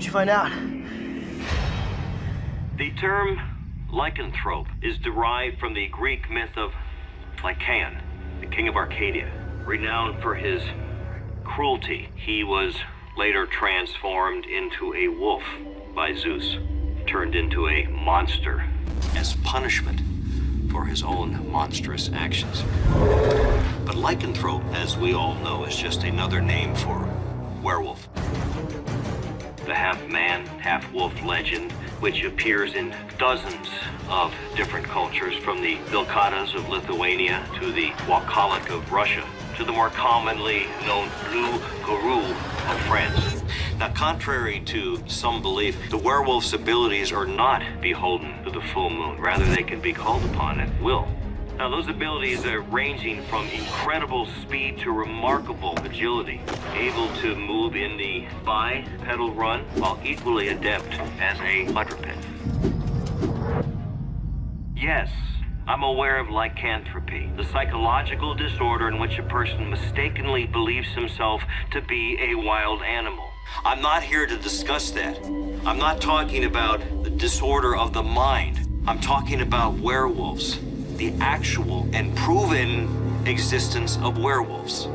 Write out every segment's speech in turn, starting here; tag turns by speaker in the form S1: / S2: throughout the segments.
S1: you find out?
S2: The term lycanthrope is derived from the Greek myth of Lycaon, the king of Arcadia. Renowned for his cruelty, he was later transformed into a wolf by Zeus, turned into a monster as punishment for his own monstrous actions. But lycanthrope, as we all know, is just another name for werewolf. The half-man, half-wolf legend, which appears in dozens of different cultures, from the Vilkatas of Lithuania to the Wakalik of Russia, to the more commonly known Loup Garou of France. Now, contrary to some belief, the werewolf's abilities are not beholden to the full moon. Rather, they can be called upon at will. Now, those abilities are ranging from incredible speed to remarkable agility, able to move in the bipedal run while equally adept as a quadruped. Yes, I'm aware of lycanthropy, the psychological disorder in which a person mistakenly believes himself to be a wild animal. I'm not here to discuss that. I'm not talking about the disorder of the mind. I'm talking about werewolves. The actual and proven existence of werewolves.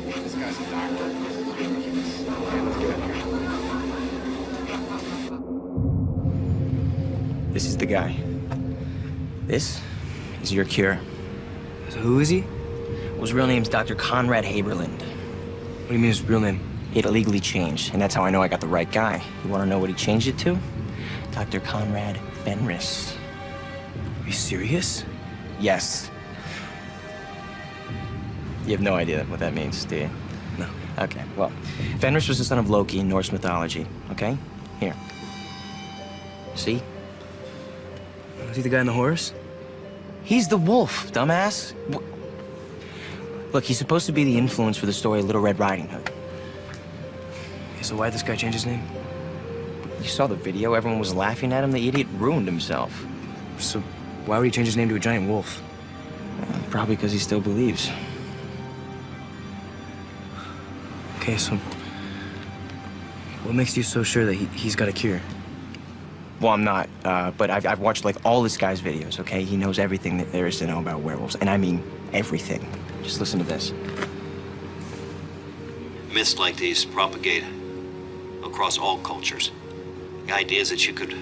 S3: This guy's a doctor.
S1: This is the guy. This is your cure.
S4: So who is he?
S1: Well, his real name's Dr. Conrad Haberland.
S4: What do you mean his real name?
S1: It illegally changed, and that's how I know I got the right guy. You want to know what he changed it to? Dr. Conrad Fenris.
S4: Are you serious?
S1: Yes. You have no idea what that means, do you?
S4: No.
S1: Okay, well, Fenris was the son of Loki in Norse mythology, okay? Here. See?
S4: Was he the guy on the horse?
S1: He's the wolf, dumbass. Look, he's supposed to be the influence for the story of Little Red Riding Hood.
S4: Okay, so why'd this guy change his name?
S1: You saw the video? Everyone was laughing at him. The idiot ruined himself.
S4: So why would he change his name to a giant wolf?
S1: Probably because he still believes.
S4: Okay, so what makes you so sure that he's got a cure?
S1: Well, I'm not, but I've watched, like, all this guy's videos, okay? He knows everything that there is to know about werewolves, and I mean everything. Just listen to this.
S2: Myths like these propagate across all cultures. The idea is that you could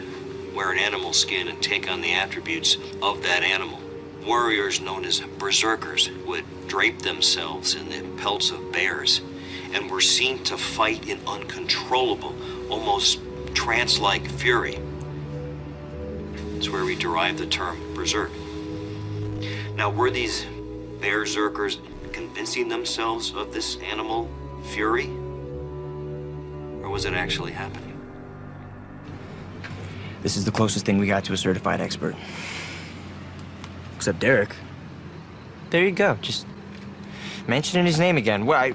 S2: wear an animal skin and take on the attributes of that animal. Warriors known as berserkers would drape themselves in the pelts of bears and were seen to fight in uncontrollable, almost trance-like fury. It's where we derive the term berserk. Now, were these berserkers convincing themselves of this animal fury? Or was it actually happening?
S1: This is the closest thing we got to a certified expert.
S4: Except Derek.
S1: There you go. Just mentioning his name again. Well,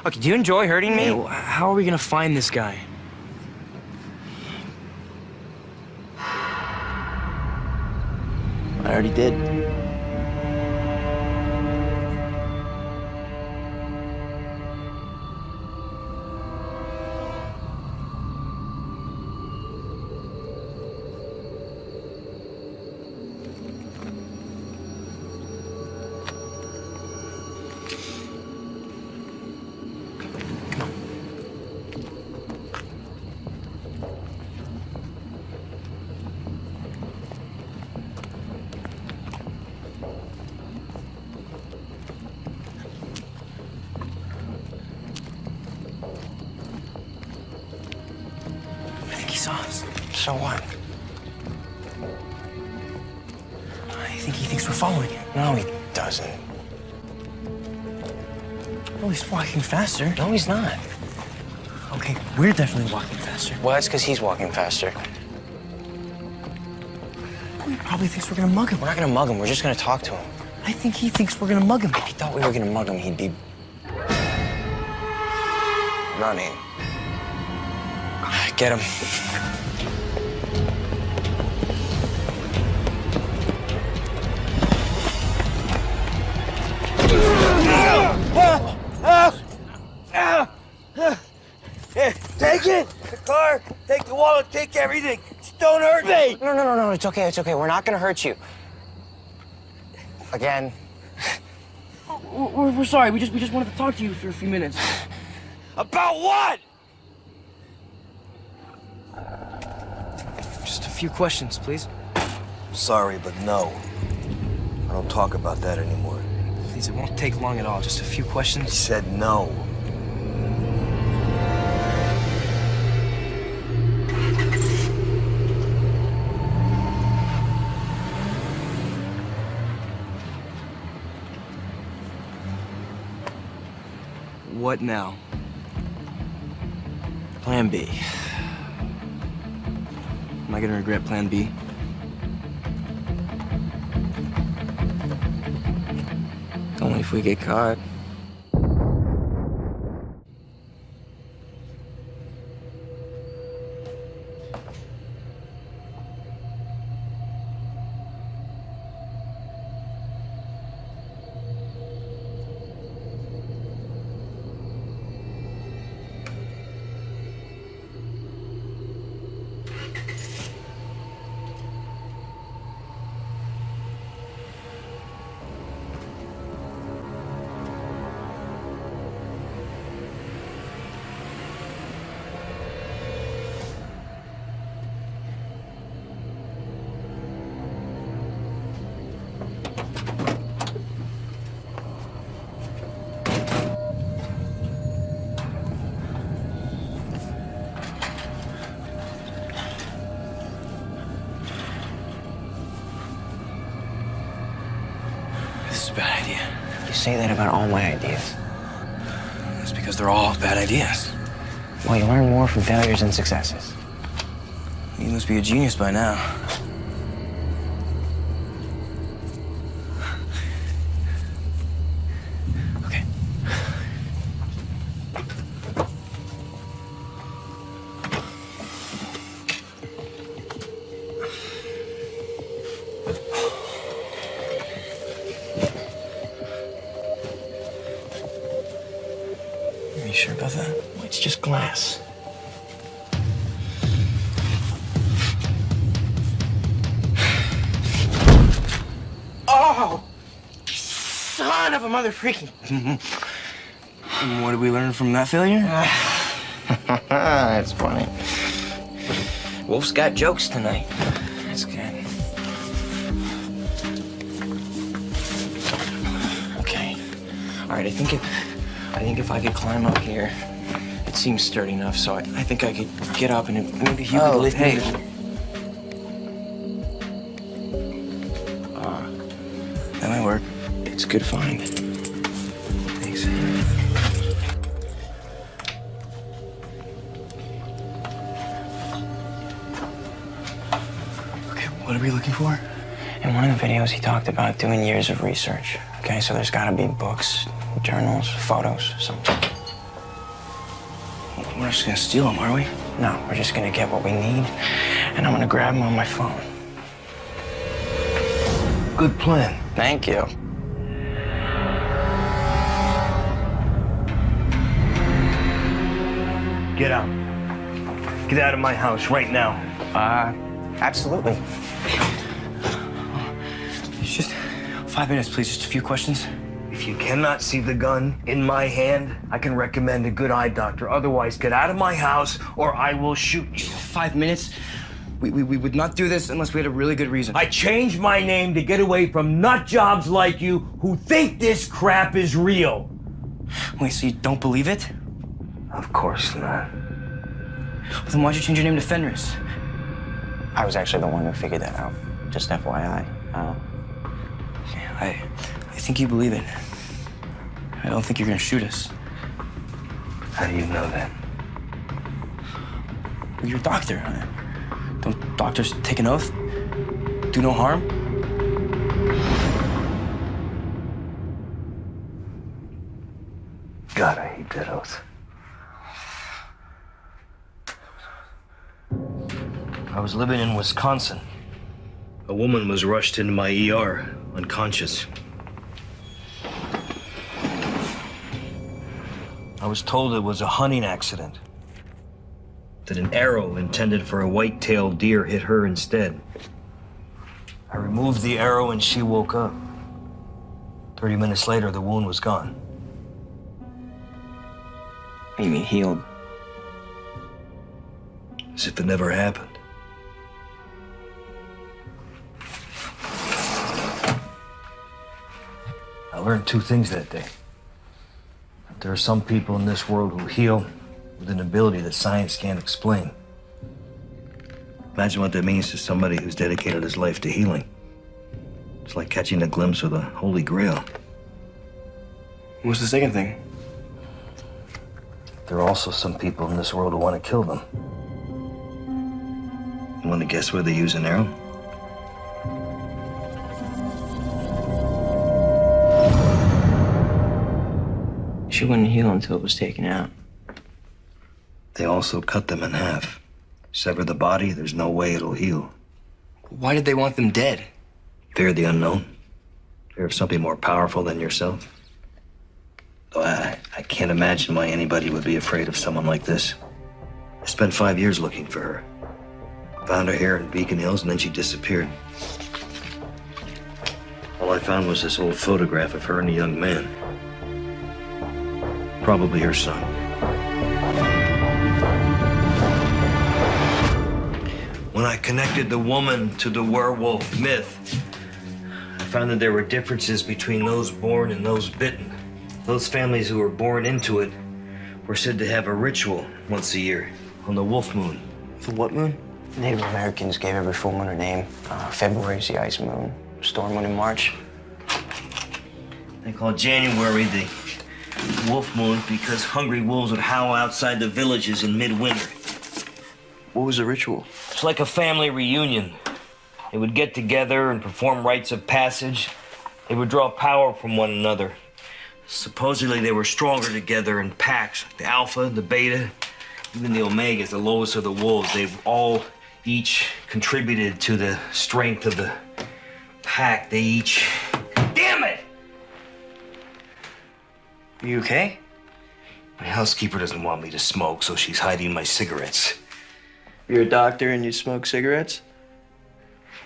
S1: okay, do you enjoy hurting me?
S4: Hey, well, how are we gonna find this guy?
S1: I already did. So what?
S4: I think he thinks we're following him.
S1: No, he doesn't.
S4: Oh, he's walking faster.
S1: No, he's not.
S4: Okay, we're definitely walking faster.
S1: Well, that's because he's walking faster.
S4: He probably thinks we're gonna mug him.
S1: We're not gonna mug him. We're just gonna talk to him.
S4: I think he thinks we're gonna mug him.
S1: If he thought we were gonna mug him, he'd be running. Get him.
S3: Take it! The car, take the wallet, take everything. Just don't hurt me!
S1: No, it's okay, We're not gonna hurt you. Again.
S4: We're sorry. We just wanted to talk to you for a few minutes.
S3: About what?
S4: Just a few questions, please.
S3: Sorry, but no. I don't talk about that anymore.
S4: Please, it won't take long at all. Just a few
S3: I
S4: questions.
S3: said no.
S4: What now?
S1: Plan B.
S4: Am I gonna regret Plan B?
S1: Only if we get caught.
S4: This is a bad idea.
S1: You say that about all my ideas.
S4: It's because they're all bad ideas.
S1: Well, you learn more from failures than successes.
S4: You must be a genius by now. Okay. Are you sure about that?
S1: It's just glass. Oh! Son of a mother freaking...
S4: And what did we learn from that failure?
S1: That's funny. Wolf's got jokes tonight.
S4: That's good.
S1: Okay. All right, I think if I could climb up here, it seems sturdy enough, so I think I could get up and maybe you could lift me.
S4: That might work.
S1: It's a good find.
S4: Thanks. Okay, what are we looking for?
S1: In one of the videos, he talked about doing years of research. Okay, so there's gotta be books, journals, photos, something.
S4: We're not just gonna steal them, are we?
S1: No, we're just gonna get what we need, and I'm gonna grab them on my phone.
S3: Good plan.
S1: Thank you.
S3: Get out. Get out of my house right now.
S1: Absolutely.
S4: It's just 5 minutes, please. Just a few questions.
S3: If you cannot see the gun in my hand, I can recommend a good eye doctor. Otherwise, get out of my house or I will shoot you.
S4: 5 minutes? We would not do this unless we had a really good reason.
S3: I changed my name to get away from nut jobs like you who think this crap is real.
S4: Wait, so you don't believe it?
S3: Of course not.
S4: Well, then why'd you change your name to Fenris?
S1: I was actually the one who figured that out. Just FYI.
S4: I think you believe it. I don't think you're gonna shoot us.
S3: How do you know that?
S4: Well, you're a doctor. Don't doctors take an oath? Do no harm?
S3: God, I hate that oath. I was living in Wisconsin. A woman was rushed into my ER, unconscious. I was told it was a hunting accident. that an arrow intended for a white-tailed deer hit her instead. I removed the arrow and she woke up. 30 minutes later, the wound was gone.
S1: You mean healed?
S3: As if it never happened. I learned two things that day. That there are some people in this world who heal with an ability that science can't explain. Imagine what that means to somebody who's dedicated his life to healing. It's like catching a glimpse of the Holy Grail.
S1: What's the second thing?
S3: There are also some people in this world who want to kill them. You want to guess where they use an arrow?
S1: She wouldn't heal until it was taken out.
S3: They also cut them in half. Sever the body, there's no way it'll heal.
S1: Why did they want them dead?
S3: Fear the unknown. Fear of something more powerful than yourself. Though I can't imagine why anybody would be afraid of someone like this. I spent 5 years looking for her. Found her here in Beacon Hills, and then she disappeared. All I found was this old photograph of her and a young man. Probably her son. When I connected the woman to the werewolf myth, I found that there were differences between those born and those bitten. Those families who were born into it were said to have a ritual once a year on the wolf moon.
S1: The what moon?
S5: Native Americans gave every full moon a name. February's the ice moon, storm moon in March.
S3: They call January the wolf moon because hungry wolves would howl outside the villages in midwinter.
S1: What was the ritual?
S3: It's like a family reunion. They would get together and perform rites of passage. They would draw power from one another. Supposedly they were stronger together in packs, like the alpha, the beta, even the omegas, the lowest of the wolves. They've all each contributed to the strength of the pack. They each... Damn it!
S1: Are you okay?
S3: My housekeeper doesn't want me to smoke, so she's hiding my cigarettes.
S1: You're a doctor and you smoke cigarettes?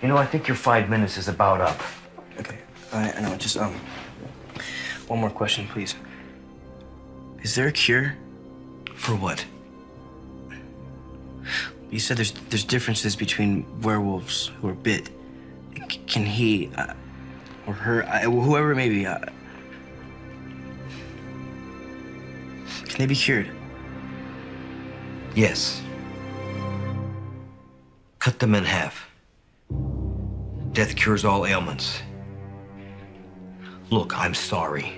S3: You know, I think your 5 minutes is about up.
S1: Okay, I know. Just one more question, please. Is there a cure?
S3: For what?
S1: You said there's differences between werewolves who are bit. Can he or her, whoever it may be, can they be cured?
S3: Yes. Cut them in half. Death cures all ailments. Look, I'm sorry.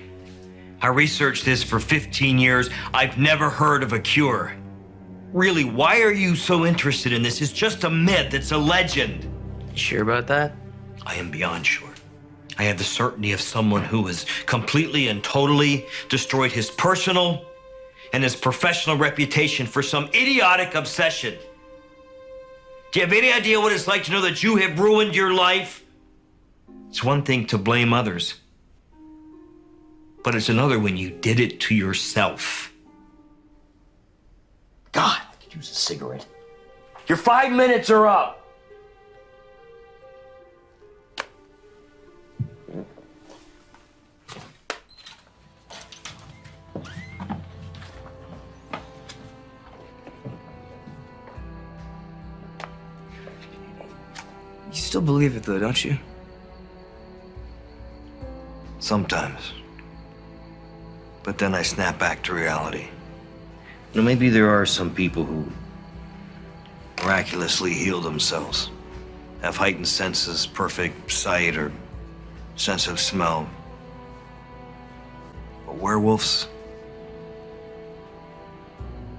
S3: I researched this for 15 years. I've never heard of a cure. Really, why are you so interested in this? It's just a myth. It's a legend.
S1: You sure about that?
S3: I am beyond sure. I have the certainty of someone who has completely and totally destroyed his personal and his professional reputation for some idiotic obsession. Do you have any idea what it's like to know that you have ruined your life? It's one thing to blame others, but it's another when you did it to yourself. God, I could use a cigarette. Your 5 minutes are up.
S1: You still believe it though, don't you?
S3: Sometimes. But then I snap back to reality. You know, maybe there are some people who miraculously heal themselves, have heightened senses, perfect sight or sense of smell. But werewolves,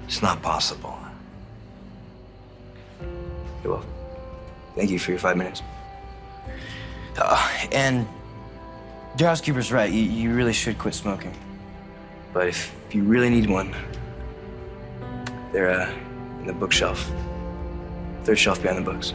S3: it's not possible.
S1: Okay, well, thank you for your 5 minutes. And your housekeeper's right. You really should quit smoking. But if you really need one, they're in the bookshelf. Third shelf behind the books.